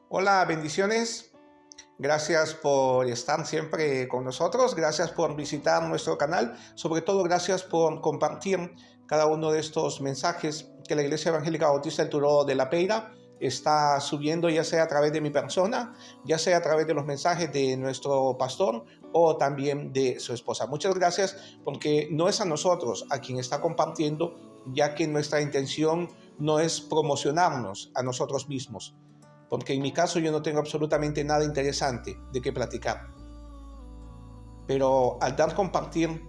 Hola, bendiciones. Gracias por estar siempre con nosotros. Gracias por visitar nuestro canal. Sobre todo, gracias por compartir cada uno de estos mensajes que la Iglesia Evangélica Bautista del Turó de la Peira está subiendo, ya sea a través de mi persona, ya sea a través de los mensajes de nuestro pastor o también de su esposa. Muchas gracias, porque no es a nosotros a quien está compartiendo, ya que nuestra intención no es promocionarnos a nosotros mismos, porque en mi caso yo no tengo absolutamente nada interesante de qué platicar. Pero al dar compartir,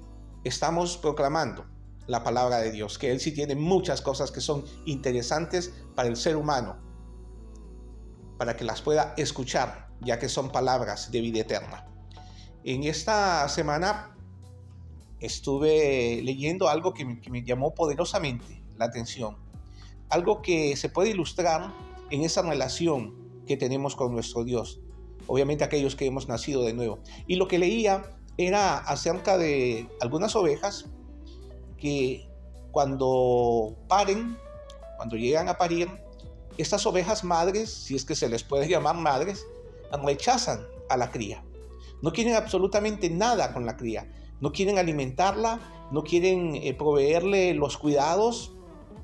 estamos proclamando la palabra de Dios, que Él sí tiene muchas cosas que son interesantes para el ser humano, para que las pueda escuchar, ya que son palabras de vida eterna. En esta semana estuve leyendo algo que me llamó poderosamente la atención, algo que se puede ilustrar en esa relación que tenemos con nuestro Dios, obviamente aquellos que hemos nacido de nuevo. Y lo que leía era acerca de algunas ovejas que cuando llegan a parir, estas ovejas madres, si es que se les puede llamar madres, rechazan a la cría. No quieren absolutamente nada con la cría. No quieren alimentarla, no quieren proveerle los cuidados.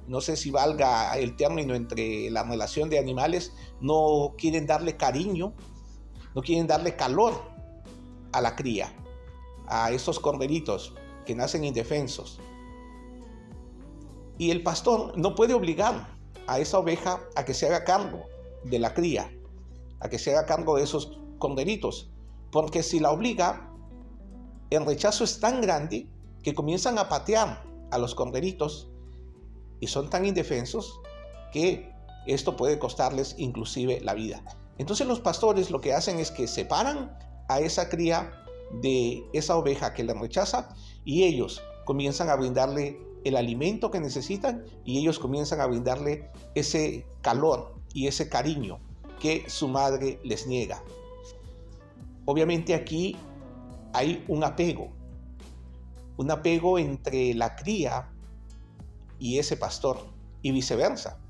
No sé si valga el término entre la relación de animales. No quieren darle cariño, no quieren darle calor a la cría, a estos corderitos que nacen indefensos. Y el pastor no puede obligar a esa oveja a que se haga cargo de la cría, a que se haga cargo de esos corderitos, porque si la obliga, el rechazo es tan grande que comienzan a patear a los corderitos y son tan indefensos que esto puede costarles inclusive la vida. Entonces los pastores lo que hacen es que separan a esa cría de esa oveja que la rechaza, y ellos comienzan a brindarle el alimento que necesitan, y ellos comienzan a brindarle ese calor y ese cariño que su madre les niega. Obviamente aquí hay un apego entre la cría y ese pastor, y viceversa.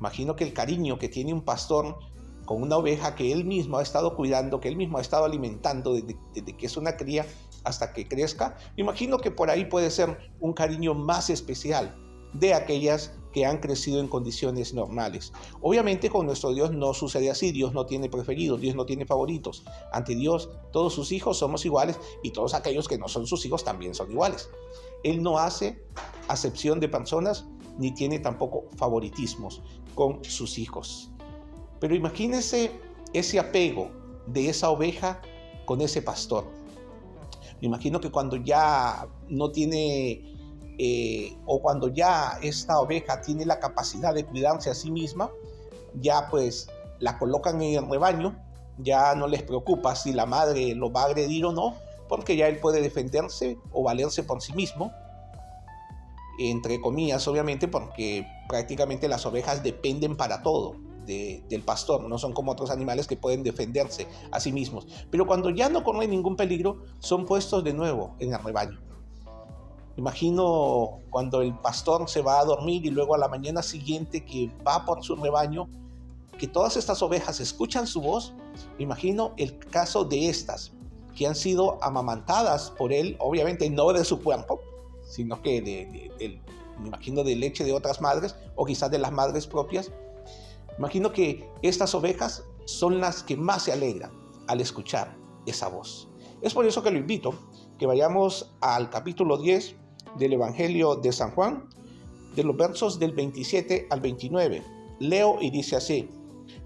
Imagino que el cariño que tiene un pastor con una oveja que él mismo ha estado cuidando, que él mismo ha estado alimentando desde que es una cría hasta que crezca, me imagino que por ahí puede ser un cariño más especial de aquellas que han crecido en condiciones normales. Obviamente con nuestro Dios no sucede así. Dios no tiene preferidos, Dios no tiene favoritos. Ante Dios todos sus hijos somos iguales, y todos aquellos que no son sus hijos también son iguales. Él no hace acepción de personas ni tiene tampoco favoritismos con sus hijos. Pero imagínense ese apego de esa oveja con ese pastor. Me imagino que cuando ya no tiene o cuando ya esta oveja tiene la capacidad de cuidarse a sí misma, ya pues la colocan en el rebaño, ya no les preocupa si la madre lo va a agredir o no, porque ya él puede defenderse o valerse por sí mismo, entre comillas, obviamente, porque prácticamente las ovejas dependen para todo del pastor, no son como otros animales que pueden defenderse a sí mismos. Pero cuando ya no corren ningún peligro, son puestos de nuevo en el rebaño. Imagino cuando el pastor se va a dormir y luego a la mañana siguiente que va por su rebaño, que todas estas ovejas escuchan su voz. Imagino el caso de estas que han sido amamantadas por él, obviamente no de su cuerpo, sino que me imagino de leche de otras madres, o quizás de las madres propias. Imagino que estas ovejas son las que más se alegran al escuchar esa voz. Es por eso que lo invito que vayamos al capítulo 10 del Evangelio de San Juan, de los versos del 27 al 29. Leo y dice así: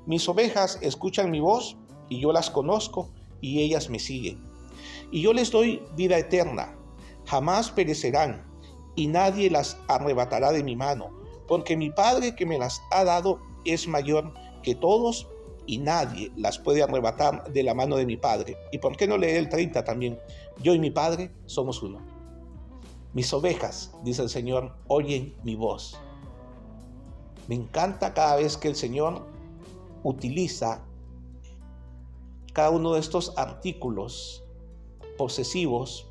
mis ovejas escuchan mi voz, y yo las conozco, y ellas me siguen. Y yo les doy vida eterna, jamás perecerán, y nadie las arrebatará de mi mano, porque mi Padre que me las ha dado es mayor que todos, y nadie las puede arrebatar de la mano de mi Padre. ¿Y por qué no leer el 30 también? Yo y mi Padre somos uno. Mis ovejas, dice el Señor, oyen mi voz. Me encanta cada vez que el Señor utiliza cada uno de estos artículos posesivos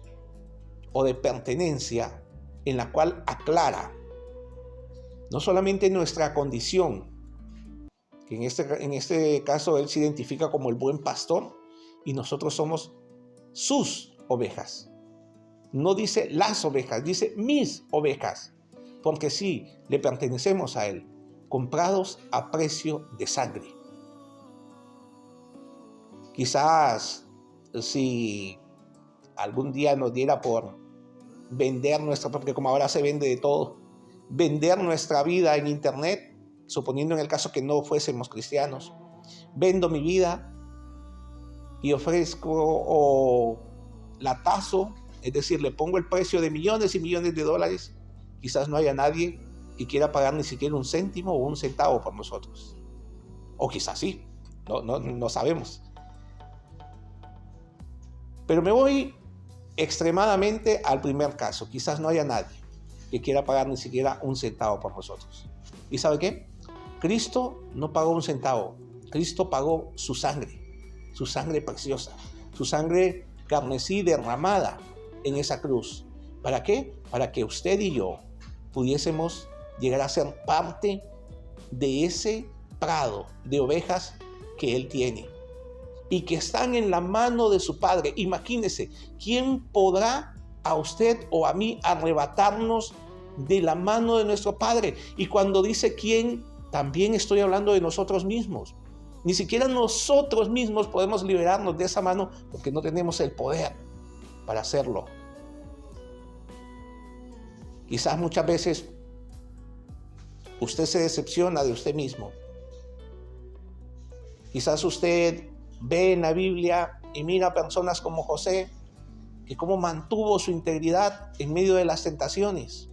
o de pertenencia, en la cual aclara no solamente nuestra condición, que en este caso Él se identifica como el buen pastor y nosotros somos sus ovejas. No dice las ovejas, dice mis ovejas, porque sí, le pertenecemos a Él, comprados a precio de sangre. Quizás si algún día nos diera por vender nuestra, porque como ahora se vende de todo, vender nuestra vida en internet, suponiendo en el caso que no fuésemos cristianos, vendo mi vida y ofrezco o la taso, es decir, le pongo el precio de millones y millones de dólares, quizás no haya nadie que quiera pagar ni siquiera un céntimo o un centavo por nosotros. O quizás sí, no sabemos. Pero me voy extremadamente al primer caso. Quizás no haya nadie que quiera pagar ni siquiera un centavo por nosotros. ¿Y sabe qué? Cristo no pagó un centavo. Cristo pagó su sangre preciosa, su sangre carmesí derramada en esa cruz. ¿Para qué? Para que usted y yo pudiésemos llegar a ser parte de ese prado de ovejas que Él tiene y que están en la mano de su Padre. Imagínese, ¿quién podrá a usted o a mí arrebatarnos de la mano de nuestro Padre? Y cuando dice quién, también estoy hablando de nosotros mismos. Ni siquiera nosotros mismos podemos liberarnos de esa mano porque no tenemos el poder para hacerlo. Quizás muchas veces usted se decepciona de usted mismo. Quizás usted ve en la Biblia y mira a personas como José, que cómo mantuvo su integridad en medio de las tentaciones.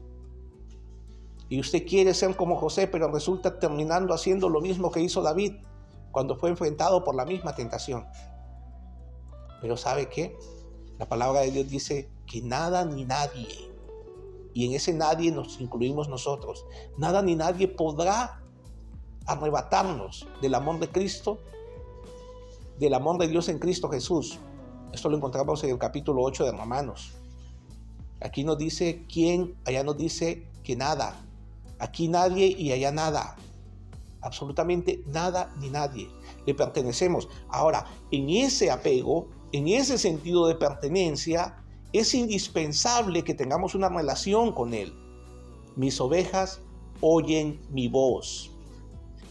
Y usted quiere ser como José, pero resulta terminando haciendo lo mismo que hizo David cuando fue enfrentado por la misma tentación. Pero ¿sabe qué? La palabra de Dios dice que nada ni nadie, y en ese nadie nos incluimos nosotros, nada ni nadie podrá arrebatarnos del amor de Cristo, del amor de Dios en Cristo Jesús. Esto lo encontramos en el capítulo 8 de Romanos. Aquí nos dice quién, allá nos dice que nada. Aquí nadie y allá nada. Absolutamente nada ni nadie. Le pertenecemos. Ahora, en ese apego, en ese sentido de pertenencia, es indispensable que tengamos una relación con Él. Mis ovejas oyen mi voz.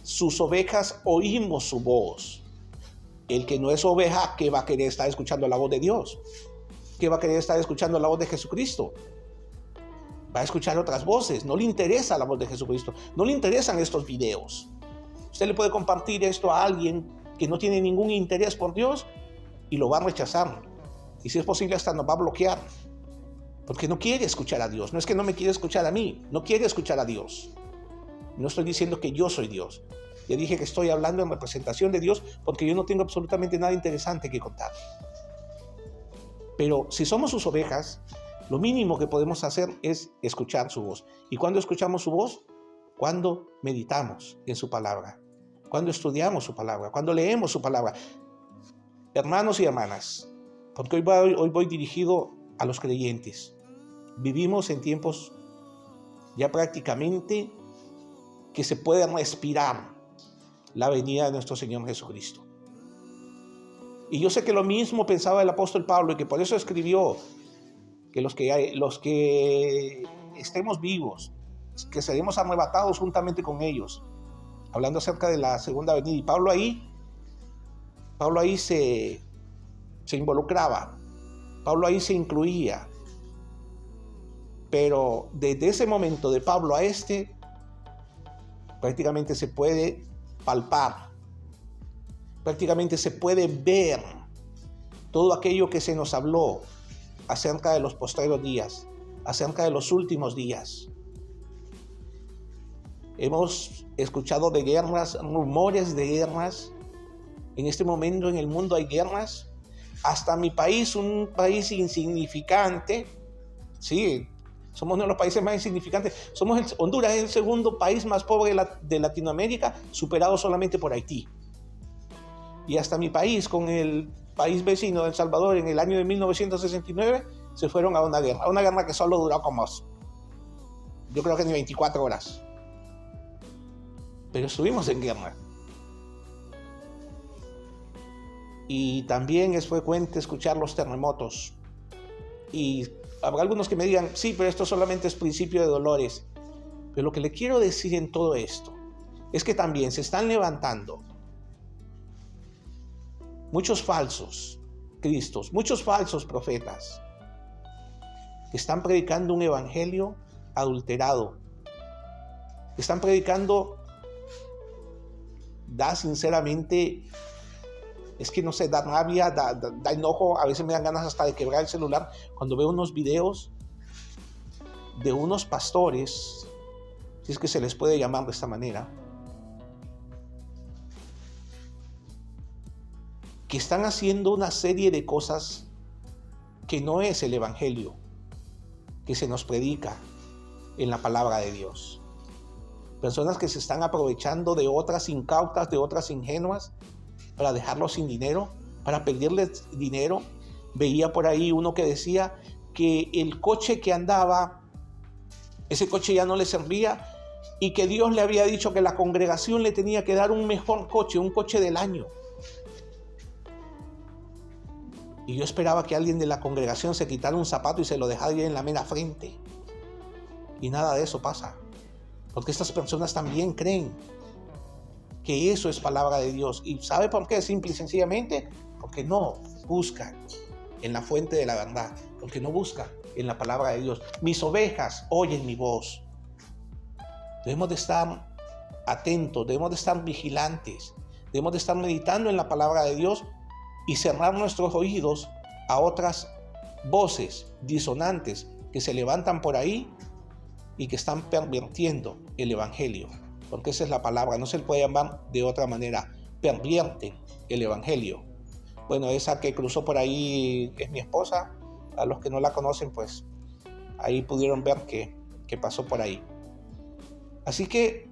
Sus ovejas oímos su voz. El que no es oveja, ¿qué va a querer estar escuchando la voz de Dios? ¿Qué va a querer estar escuchando la voz de Jesucristo? Va a escuchar otras voces. No le interesa la voz de Jesucristo. No le interesan estos videos. Usted le puede compartir esto a alguien que no tiene ningún interés por Dios y lo va a rechazar. Y si es posible hasta nos va a bloquear. Porque no quiere escuchar a Dios. No es que no me quiere escuchar a mí. No quiere escuchar a Dios. No estoy diciendo que yo soy Dios. Ya dije que estoy hablando en representación de Dios porque yo no tengo absolutamente nada interesante que contar. Pero si somos sus ovejas, lo mínimo que podemos hacer es escuchar su voz. ¿Y cuándo escuchamos su voz? Cuando meditamos en su palabra, cuando estudiamos su palabra, cuando leemos su palabra. Hermanos y hermanas, porque hoy voy dirigido a los creyentes. Vivimos en tiempos ya prácticamente que se puede respirar la venida de nuestro Señor Jesucristo. Y yo sé que lo mismo pensaba el apóstol Pablo y que por eso escribió que los que estemos vivos, que seremos arrebatados juntamente con ellos, hablando acerca de la segunda venida. Y Pablo ahí se involucraba, Pablo ahí se incluía. Pero desde ese momento de Pablo a prácticamente se puede palpar, prácticamente se puede ver todo aquello que se nos habló acerca de los postreros días, acerca de los últimos días. Hemos escuchado de guerras, rumores de guerras. En este momento en el mundo hay guerras. Hasta mi país, un país insignificante, sí, somos uno de los países más insignificantes. Honduras es el segundo país más pobre de Latinoamérica, superado solamente por Haití. Y hasta mi país, con el país vecino de El Salvador, en el año de 1969, se fueron a una guerra que solo duró como, yo creo que ni 24 horas. Pero estuvimos en guerra. Y también es frecuente escuchar los terremotos. Y habrá algunos que me digan, sí, pero esto solamente es principio de dolores. Pero lo que le quiero decir en todo esto es que también se están levantando muchos falsos cristos, muchos falsos profetas que están predicando un evangelio adulterado. Están predicando, sinceramente, es que no sé, da rabia, da enojo, a veces me dan ganas hasta de quebrar el celular cuando veo unos videos de unos pastores, si es que se les puede llamar de esta manera, que están haciendo una serie de cosas que no es el evangelio que se nos predica en la palabra de Dios. Personas que se están aprovechando de otras incautas, de otras ingenuas, para dejarlos sin dinero, para pedirles dinero. Veía por ahí uno que decía que el coche que andaba, ese coche ya no le servía y que Dios le había dicho que la congregación le tenía que dar un mejor coche, un coche del año. Y yo esperaba que alguien de la congregación se quitara un zapato y se lo dejara en la mera frente. Y nada de eso pasa. Porque estas personas también creen que eso es palabra de Dios. ¿Y sabe por qué? Simple y sencillamente porque no buscan en la fuente de la verdad, porque no buscan en la palabra de Dios. Mis ovejas oyen mi voz. Debemos de estar atentos, debemos de estar vigilantes, debemos de estar meditando en la palabra de Dios y cerrar nuestros oídos a otras voces disonantes que se levantan por ahí y que están pervirtiendo el evangelio, porque esa es la palabra, no se le puede llamar de otra manera, pervierten el evangelio. Bueno, esa que cruzó por ahí es mi esposa, a los que no la conocen, pues ahí pudieron ver que pasó por ahí. Así que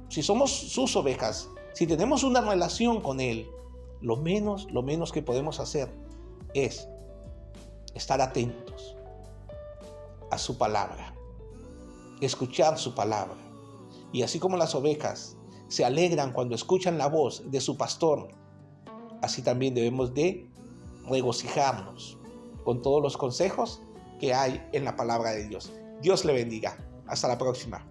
si somos sus ovejas, si tenemos una relación con Él, lo menos que podemos hacer es estar atentos a su palabra, escuchar su palabra. Y así como las ovejas se alegran cuando escuchan la voz de su pastor, así también debemos de regocijarnos con todos los consejos que hay en la palabra de Dios. Dios le bendiga. Hasta la próxima.